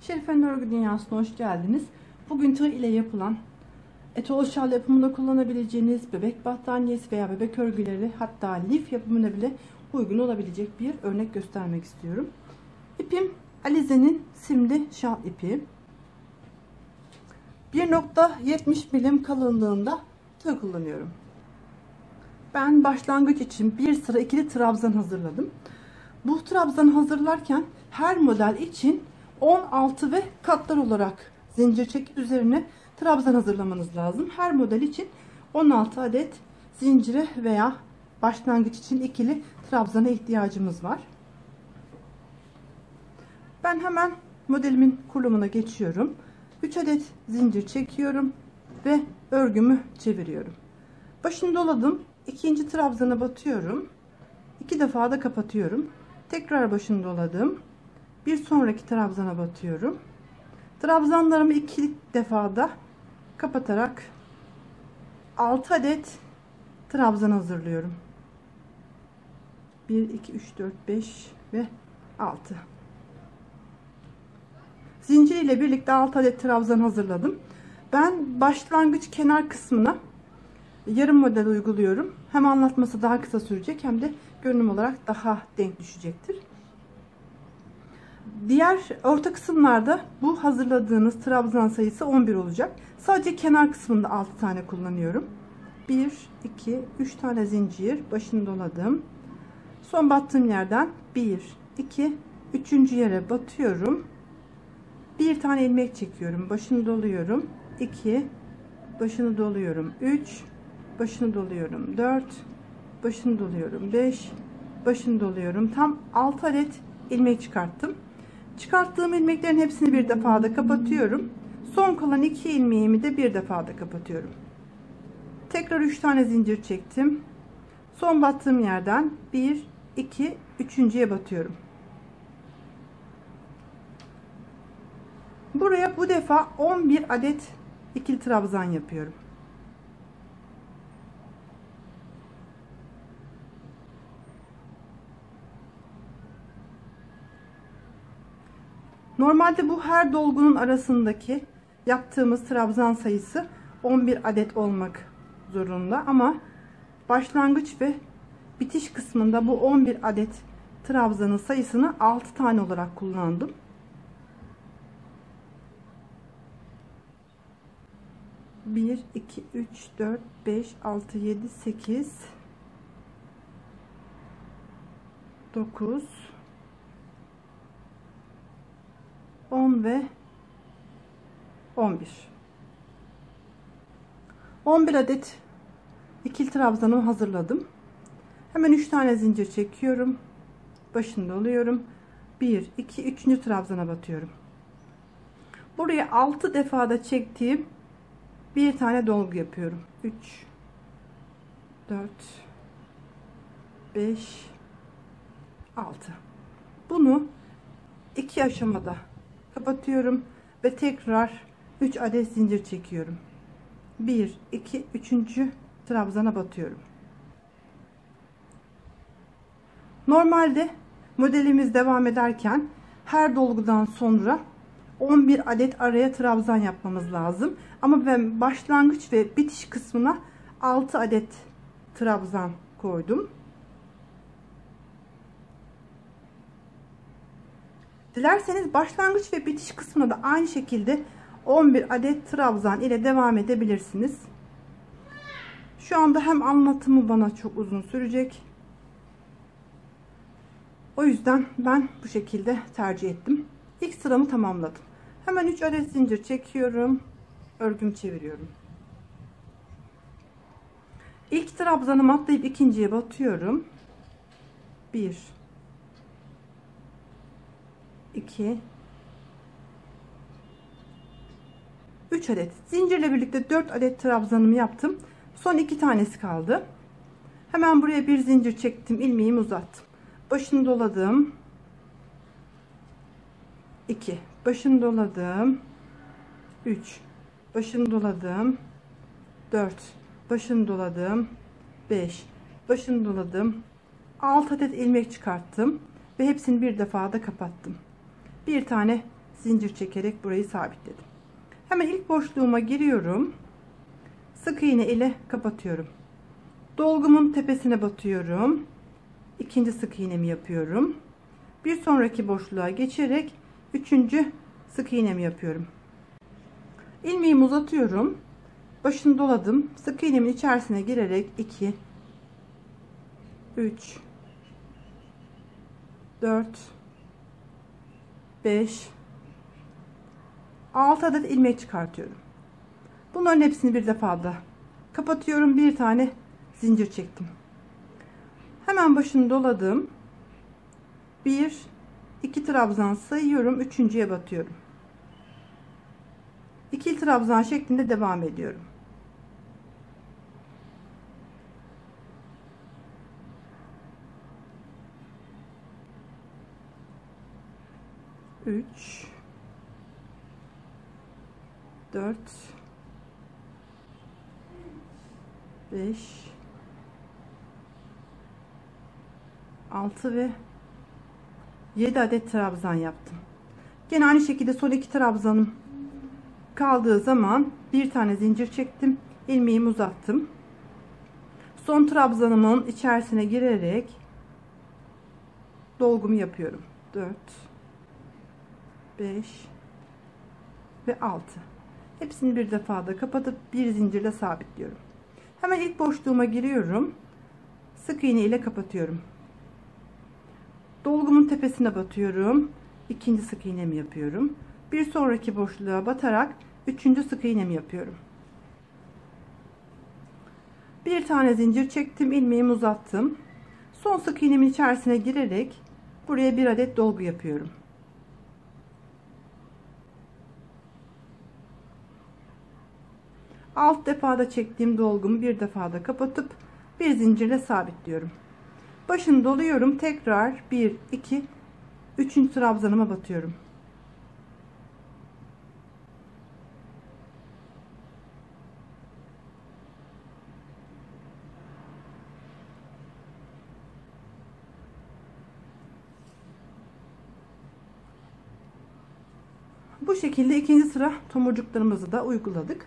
Şerife'nin örgü dünyasına hoş geldiniz. Bugün tığ ile yapılan etol şal yapımında kullanabileceğiniz bebek battaniyesi veya bebek örgüleri, hatta lif yapımına bile uygun olabilecek bir örnek göstermek istiyorum. İpim Alize'nin simli şal ipi. 1.70 milim kalınlığında tığ kullanıyorum. Ben başlangıç için bir sıra ikili trabzan hazırladım. Bu trabzanı hazırlarken her model için 16 ve katlar olarak zincir çekip üzerine trabzan hazırlamanız lazım. Her model için 16 adet zincire veya başlangıç için ikili trabzana ihtiyacımız var. Ben hemen modelimin kurulumuna geçiyorum. 3 adet zincir çekiyorum ve örgümü çeviriyorum. Başını doladım. İkinci trabzana batıyorum. 2 defa da kapatıyorum. Tekrar başını doladım. Bir sonraki trabzana batıyorum. Trabzanlarımı 2 defada kapatarak 6 adet trabzan hazırlıyorum. 1 2 3 4 5 ve 6. Zincir ile birlikte 6 adet trabzan hazırladım. Ben başlangıç kenar kısmına yarım model uyguluyorum. Hem anlatması daha kısa sürecek hem de görünüm olarak daha denk düşecektir. Diğer orta kısımlarda bu hazırladığınız trabzan sayısı 11 olacak. Sadece kenar kısmında 6 tane kullanıyorum. 1 2 3 tane zincir, başını doladım. Son battığım yerden 1 2 3. yere batıyorum. Bir tane ilmek çekiyorum, başını doluyorum. 2 başını doluyorum. 3 başını doluyorum. 4 başını doluyorum. 5 başını doluyorum. Tam 6 adet ilmek çıkarttım. Çıkarttığım ilmeklerin hepsini bir defada kapatıyorum. Son kalan 2 ilmeğimi de bir defada kapatıyorum. Tekrar 3 tane zincir çektim. Son battığım yerden 1 2 3.'ye batıyorum. Buraya bu defa 11 adet ikili trabzan yapıyorum. Normalde bu her dolgunun arasındaki yaptığımız trabzan sayısı 11 adet olmak zorunda, ama başlangıç ve bitiş kısmında bu 11 adet trabzanın sayısını 6 tane olarak kullandım. Bir, 2, 3, 4, 5, 6, 7, 8, 9, 10 ve 11. 11 adet ikili trabzanımı hazırladım. Hemen 3 tane zincir çekiyorum. Başını doluyorum. 1 2 3. trabzana batıyorum. Buraya 6 defada çektiğim bir tane dolgu yapıyorum. 3 4 5 6. Bunu 2 aşamada kapatıyorum ve tekrar 3 adet zincir çekiyorum. 1 2 3. trabzana batıyorum. Normalde modelimiz devam ederken her dolgudan sonra 11 adet araya trabzan yapmamız lazım. Ama ben başlangıç ve bitiş kısmına 6 adet trabzan koydum. Dilerseniz başlangıç ve bitiş kısmına da aynı şekilde 11 adet trabzan ile devam edebilirsiniz. Şu anda hem anlatımı bana çok uzun sürecek. O yüzden ben bu şekilde tercih ettim. İlk sıramı tamamladım. Hemen 3 adet zincir çekiyorum. Örgümü çeviriyorum. İlk trabzanımı atlayıp ikinciye batıyorum. 1 2 3 adet zincirle birlikte 4 adet trabzanımı yaptım. Son 2 tanesi kaldı. Hemen buraya bir zincir çektim, ilmeğimi uzattım. Başını doladım. 2 başını doladım. 3 başını doladım. 4 başını doladım. 5 başını doladım. 6 adet ilmek çıkarttım ve hepsini bir defada kapattım. Bir tane zincir çekerek burayı sabitledim. Hemen ilk boşluğuma giriyorum. Sık iğne ile kapatıyorum. Dolgumun tepesine batıyorum. İkinci sık iğnemi yapıyorum. Bir sonraki boşluğa geçerek üçüncü sık iğnemi yapıyorum. İlmeğimi uzatıyorum. Başını doladım. Sık iğnemin içerisine girerek 2 3 4 5 6 adet ilmek çıkartıyorum. Bunların hepsini bir defada kapatıyorum. Bir tane zincir çektim. Hemen başını doladım. 1 2 trabzan sayıyorum. Üçüncüye batıyorum. İkili trabzan şeklinde devam ediyorum. Üç, 4, 5, 6 ve 7 adet trabzan yaptım. Gene aynı şekilde son iki trabzanım kaldığı zaman bir tane zincir çektim. İlmeğimi uzattım. Son trabzanımın içerisine girerek dolgumu yapıyorum. 4, 5 ve 6. Hepsini bir defada kapatıp bir zincirle sabitliyorum. Hemen ilk boşluğuma giriyorum. Sık iğne ile kapatıyorum. Dolgumun tepesine batıyorum. İkinci sık iğnemi yapıyorum. Bir sonraki boşluğa batarak üçüncü sık iğnemi yapıyorum. Bir tane zincir çektim. İlmeğimi uzattım. Son sık iğnemin içerisine girerek buraya bir adet dolgu yapıyorum. Alt defada çektiğim dolgumu bir defada kapatıp bir zincirle sabitliyorum. Başını doluyorum. Tekrar 1 2 3. trabzanıma batıyorum. Bu şekilde ikinci sıra tomurcuklarımızı da uyguladık.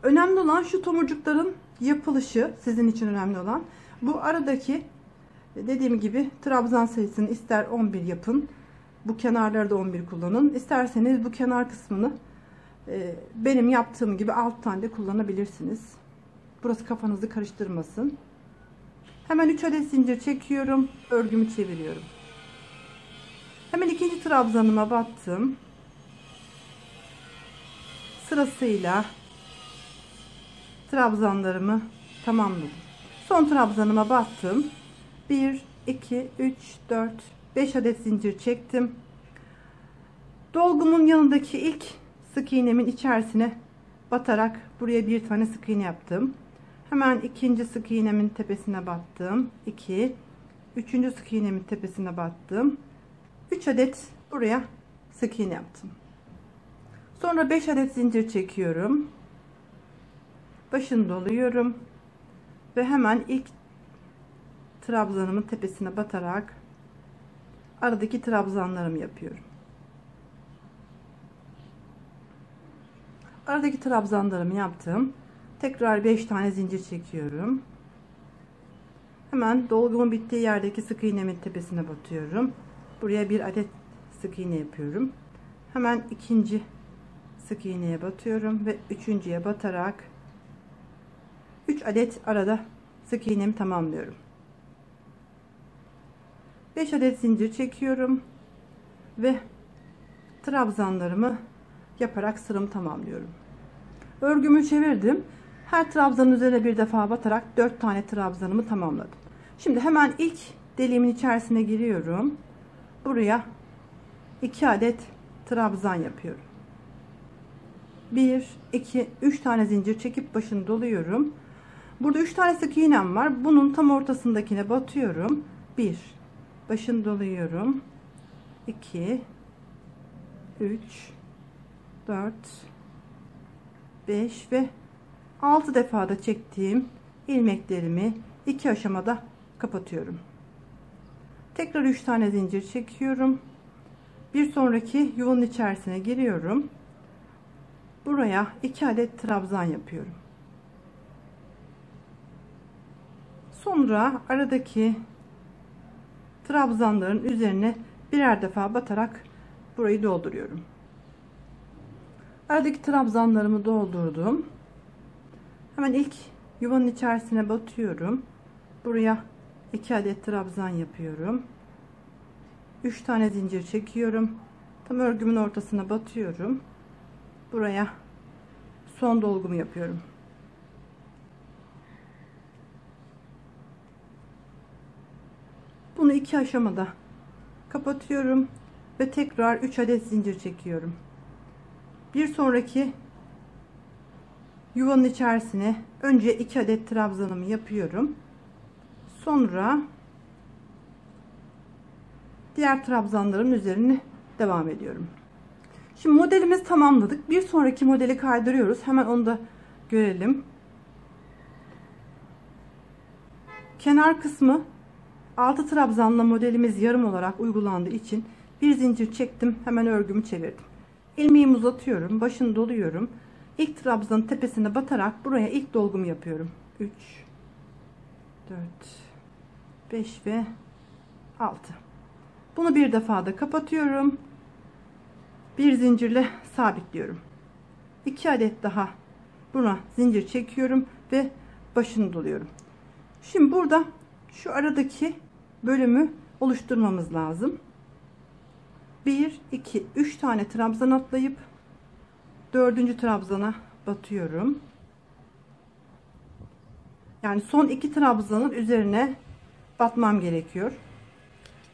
Önemli olan şu tomurcukların yapılışı, sizin için önemli olan. Bu aradaki, dediğim gibi, trabzan sayısını ister 11 yapın. Bu kenarları da 11 kullanın. İsterseniz bu kenar kısmını benim yaptığım gibi 6 tane de kullanabilirsiniz. Burası kafanızı karıştırmasın. Hemen 3 adet zincir çekiyorum. Örgümü çeviriyorum. Hemen ikinci trabzanıma battım. Sırasıyla trabzanlarımı tamamladım. Son trabzanıma battım. 1 2 3 4 5 adet zincir çektim. Dolgumun yanındaki ilk sık iğnemin içerisine batarak buraya bir tane sık iğne yaptım. Hemen ikinci sık iğnemin tepesine battım. 2 üçüncü sık iğnemin tepesine battım. 3 adet buraya sık iğne yaptım. Sonra 5 adet zincir çekiyorum. Başını doluyorum ve hemen ilk trabzanımın tepesine batarak aradaki trabzanlarımı yapıyorum. Aradaki trabzanlarımı yaptım. Tekrar 5 tane zincir çekiyorum. Hemen dolgumun bittiği yerdeki sık iğnemin tepesine batıyorum. Buraya bir adet sık iğne yapıyorum. Hemen ikinci sık iğneye batıyorum ve üçüncüye batarak 3 adet arada sık iğnemi tamamlıyorum. 5 adet zincir çekiyorum ve trabzanlarımı yaparak sıramı tamamlıyorum. Örgümü çevirdim. Her trabzanın üzerine bir defa batarak 4 tane trabzanımı tamamladım. Şimdi hemen ilk deliğimin içerisine giriyorum. Buraya 2 adet trabzan yapıyorum. 1 2 3 tane zincir çekip başını doluyorum. Burada 3 tane sık iğnem var. Bunun tam ortasındakine batıyorum. 1 başını doluyorum. 2 3 4 5 ve 6 defada çektiğim ilmeklerimi 2 aşamada kapatıyorum. Tekrar 3 tane zincir çekiyorum Bir sonraki yuvanın içerisine giriyorum. Buraya 2 adet trabzan yapıyorum. Sonra aradaki trabzanların üzerine birer defa batarak burayı dolduruyorum. Aradaki trabzanlarımı doldurdum. Hemen ilk yuvanın içerisine batıyorum. Buraya 2 adet trabzan yapıyorum. 3 tane zincir çekiyorum. Tam örgümün ortasına batıyorum. Buraya son dolgumu yapıyorum. Bunu 2 aşamada kapatıyorum ve tekrar 3 adet zincir çekiyorum. Bir sonraki yuvanın içerisine önce 2 adet trabzanımı yapıyorum. Sonra diğer trabzanların üzerine devam ediyorum. Şimdi modelimizi tamamladık. Bir sonraki modeli kaydırıyoruz. Hemen onu da görelim. Kenar kısmı 6 trabzanla modelimiz yarım olarak uygulandığı için bir zincir çektim. Hemen örgümü çevirdim. İlmeğimi uzatıyorum. Başını doluyorum. İlk trabzanın tepesine batarak buraya ilk dolgumu yapıyorum. 3, 4, 5 ve 6. Bunu bir defada kapatıyorum. Bir zincirle sabitliyorum. 2 adet daha buna zincir çekiyorum ve başını doluyorum. Şimdi burada şu aradaki bölümü oluşturmamız lazım. 1, 2, 3 tane trabzan atlayıp 4. trabzana batıyorum. Yani son 2 trabzanın üzerine batmam gerekiyor.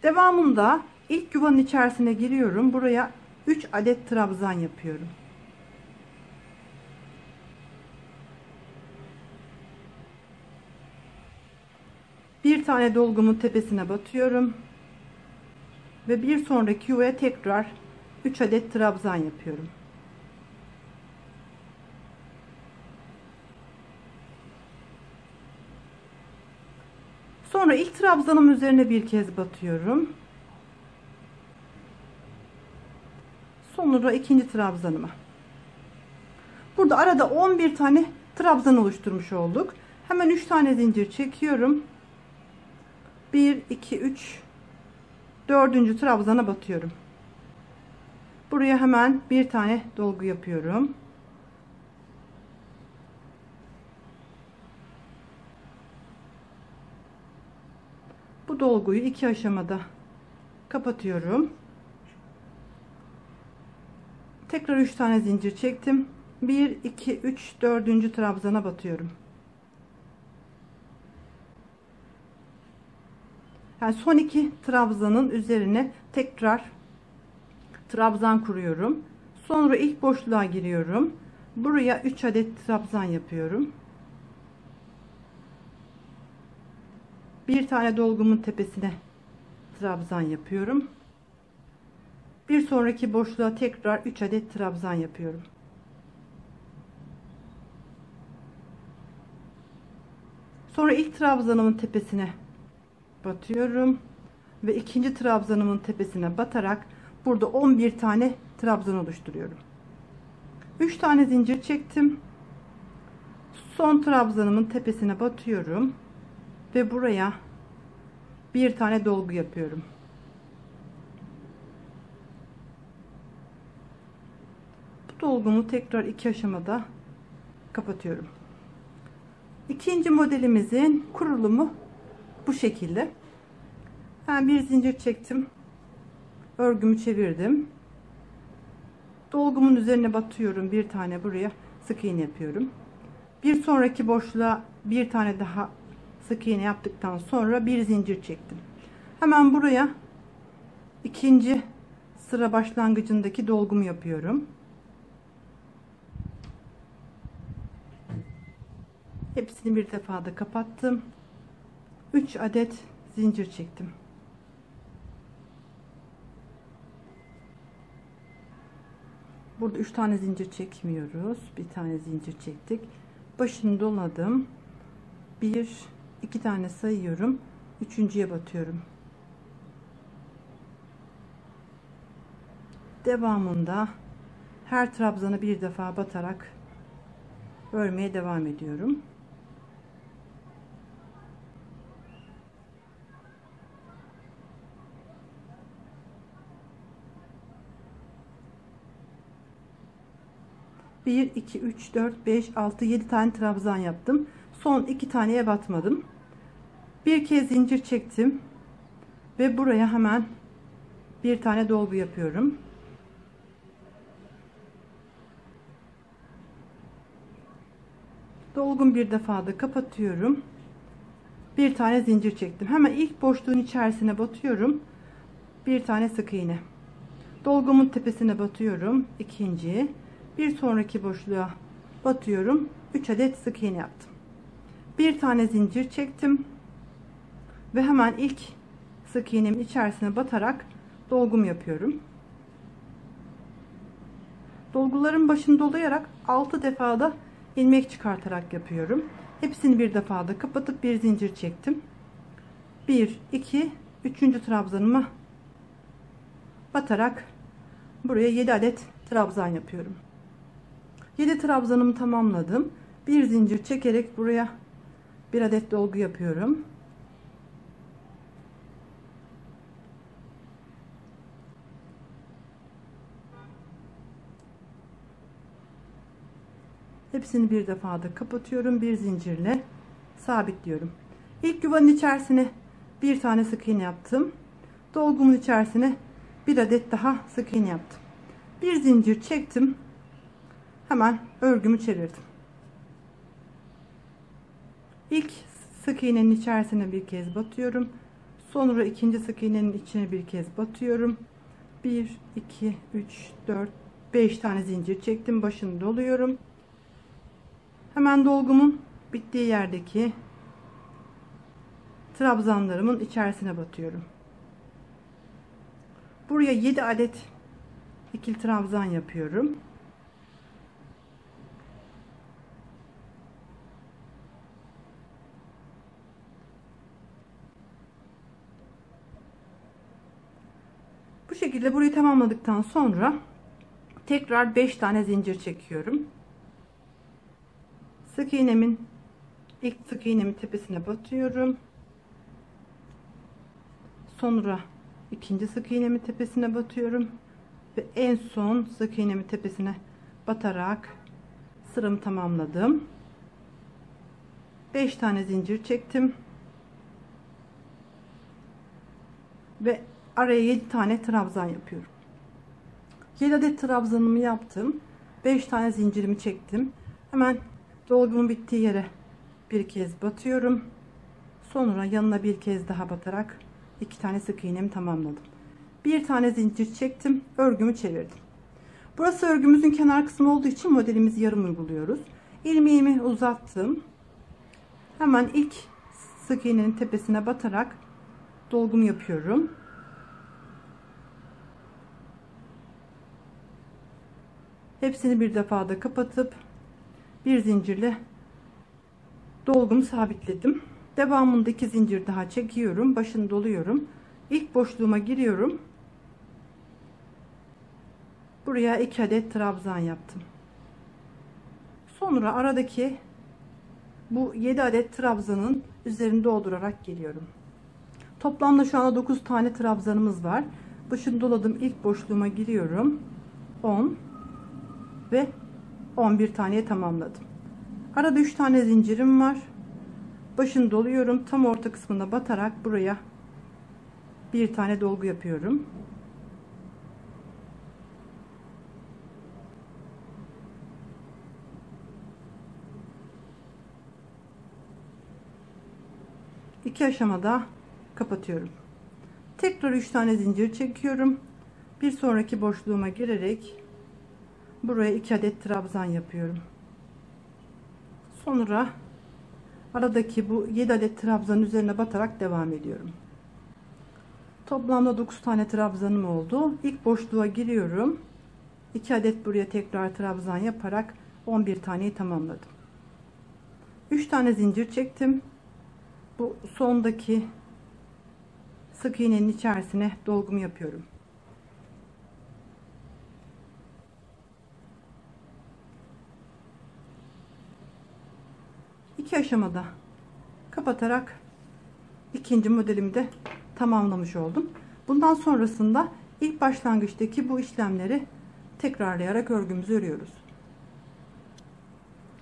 Devamında ilk yuvanın içerisine giriyorum. Buraya 3 adet trabzan yapıyorum. Bir tane dolgumun tepesine batıyorum. Ve bir sonraki yuvaya tekrar 3 adet trabzan yapıyorum. Sonra ilk trabzanım üzerine bir kez batıyorum. Sonra ikinci trabzanıma. Burada arada 11 tane trabzan oluşturmuş olduk. Hemen 3 tane zincir çekiyorum. 1, 2, 3, 4. trabzana batıyorum. Buraya hemen bir tane dolgu yapıyorum. Bu dolguyu 2 aşamada kapatıyorum. Tekrar 3 tane zincir çektim. 1, 2, 3, 4. trabzana batıyorum. Yani son 2 trabzanın üzerine tekrar trabzan kuruyorum. Sonra ilk boşluğa giriyorum. Buraya 3 adet trabzan yapıyorum. Bir tane dolgumun tepesine trabzan yapıyorum. Bir sonraki boşluğa tekrar 3 adet trabzan yapıyorum. Sonra ilk trabzanımın tepesine batıyorum ve ikinci trabzanımın tepesine batarak burada 11 tane trabzan oluşturuyorum. 3 tane zincir çektim. Son trabzanımın tepesine batıyorum ve buraya bir tane dolgu yapıyorum. Bu dolgumu tekrar 2 aşamada kapatıyorum. İkinci modelimizin kurulumu bu şekilde. Ben bir zincir çektim. Örgümü çevirdim. Dolgumun üzerine batıyorum. Bir tane buraya sık iğne yapıyorum. Bir sonraki boşluğa bir tane daha sık iğne yaptıktan sonra bir zincir çektim. Hemen buraya ikinci sıra başlangıcındaki dolgumu yapıyorum. Hepsini bir defada kapattım. 3 adet zincir çektim. Burada 3 tane zincir çekmiyoruz. Bir tane zincir çektik. Başını doladım. 1, 2 tane sayıyorum. Üçüncüye batıyorum. Devamında her trabzanı bir defa batarak örmeye devam ediyorum. Bir, iki, üç, dört, beş, altı, 7 tane trabzan yaptım. Son 2 taneye batmadım. Bir kez zincir çektim ve buraya hemen bir tane dolgu yapıyorum. Dolgum bir defa da kapatıyorum. Bir tane zincir çektim. Hemen ilk boşluğun içerisine batıyorum. Bir tane sık iğne. Dolgumun tepesine batıyorum. İkinci. Bir sonraki boşluğa batıyorum. 3 adet sık iğne yaptım. Bir tane zincir çektim. Ve hemen ilk sık iğnemin içerisine batarak dolgumu yapıyorum. Dolguların başını dolayarak 6 defada ilmek çıkartarak yapıyorum. Hepsini bir defada kapatıp bir zincir çektim. 1, 2, 3. trabzanıma batarak buraya 7 adet trabzan yapıyorum. 7 trabzanımı tamamladım. Bir zincir çekerek buraya bir adet dolgu yapıyorum. Hepsini bir defada kapatıyorum. Bir zincirle sabitliyorum. İlk yuvanın içerisine bir tane sık iğne yaptım. Dolgumun içerisine bir adet daha sık iğne yaptım. Bir zincir çektim. Hemen örgümü çevirdim. İlk sık iğnenin içerisine bir kez batıyorum. Sonra ikinci sık iğnenin içine bir kez batıyorum. 1, 2, 3, 4, 5 tane zincir çektim. Başını doluyorum. Hemen dolgumun bittiği yerdeki trabzanlarımın içerisine batıyorum. Buraya 7 adet ikili trabzan yapıyorum. Bu şekilde burayı tamamladıktan sonra tekrar 5 tane zincir çekiyorum. Sık iğnemin ilk sık iğnemin tepesine batıyorum. Sonra ikinci sık iğnemin tepesine batıyorum ve en son sık iğnemin tepesine batarak sıramı tamamladım. 5 tane zincir çektim ve araya 7 tane trabzan yapıyorum. 7 adet trabzanımı yaptım. 5 tane zincirimi çektim. Hemen dolgumun bittiği yere bir kez batıyorum. Sonra yanına bir kez daha batarak 2 tane sık iğnemi tamamladım. Bir tane zincir çektim. Örgümü çevirdim. Burası örgümüzün kenar kısmı olduğu için modelimizi yarım uyguluyoruz. İlmeğimi uzattım. Hemen ilk sık iğnenin tepesine batarak dolgumu yapıyorum. Hepsini bir defada kapatıp bir zincirle dolgumu sabitledim. Devamında 2 zincir daha çekiyorum. Başını doluyorum. İlk boşluğuma giriyorum. Buraya 2 adet trabzan yaptım. Sonra aradaki bu 7 adet trabzanın üzerine doldurarak geliyorum. Toplamda şu anda 9 tane trabzanımız var. Başını doladım. İlk boşluğuma giriyorum. 10 ve 11 taneye tamamladım. Arada 3 tane zincirim var. Başını doluyorum. Tam orta kısmına batarak buraya bir tane dolgu yapıyorum. İki aşamada kapatıyorum. Tekrar 3 tane zincir çekiyorum. Bir sonraki boşluğuma girerek buraya 2 adet trabzan yapıyorum. Sonra aradaki bu 7 adet trabzanın üzerine batarak devam ediyorum. Toplamda 9 tane trabzanım oldu. İlk boşluğa giriyorum. 2 adet buraya tekrar trabzan yaparak 11 taneyi tamamladım. 3 tane zincir çektim. Bu sondaki sık iğnenin içerisine dolgumu yapıyorum. 2 aşamada kapatarak ikinci modelimi de tamamlamış oldum. Bundan sonrasında ilk başlangıçtaki bu işlemleri tekrarlayarak örgümüzü örüyoruz.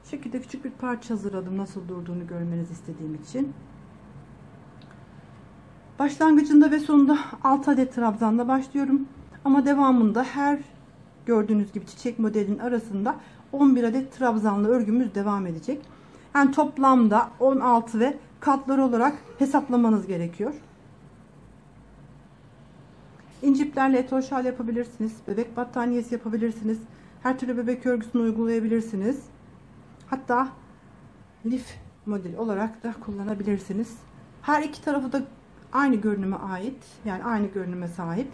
Bu şekilde küçük bir parça hazırladım, nasıl durduğunu görmenizi istediğim için. Başlangıcında ve sonunda 6 adet trabzanla başlıyorum. Ama devamında her gördüğünüz gibi çiçek modelinin arasında 11 adet trabzanlı örgümüz devam edecek. Yani toplamda 16 ve katları olarak hesaplamanız gerekiyor. İnciplerle etol şal yapabilirsiniz. Bebek battaniyesi yapabilirsiniz. Her türlü bebek örgüsünü uygulayabilirsiniz. Hatta lif model olarak da kullanabilirsiniz. Her iki tarafı da aynı görünüme ait. Yani aynı görünüme sahip.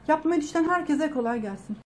Yapmayı düşünen herkese kolay gelsin.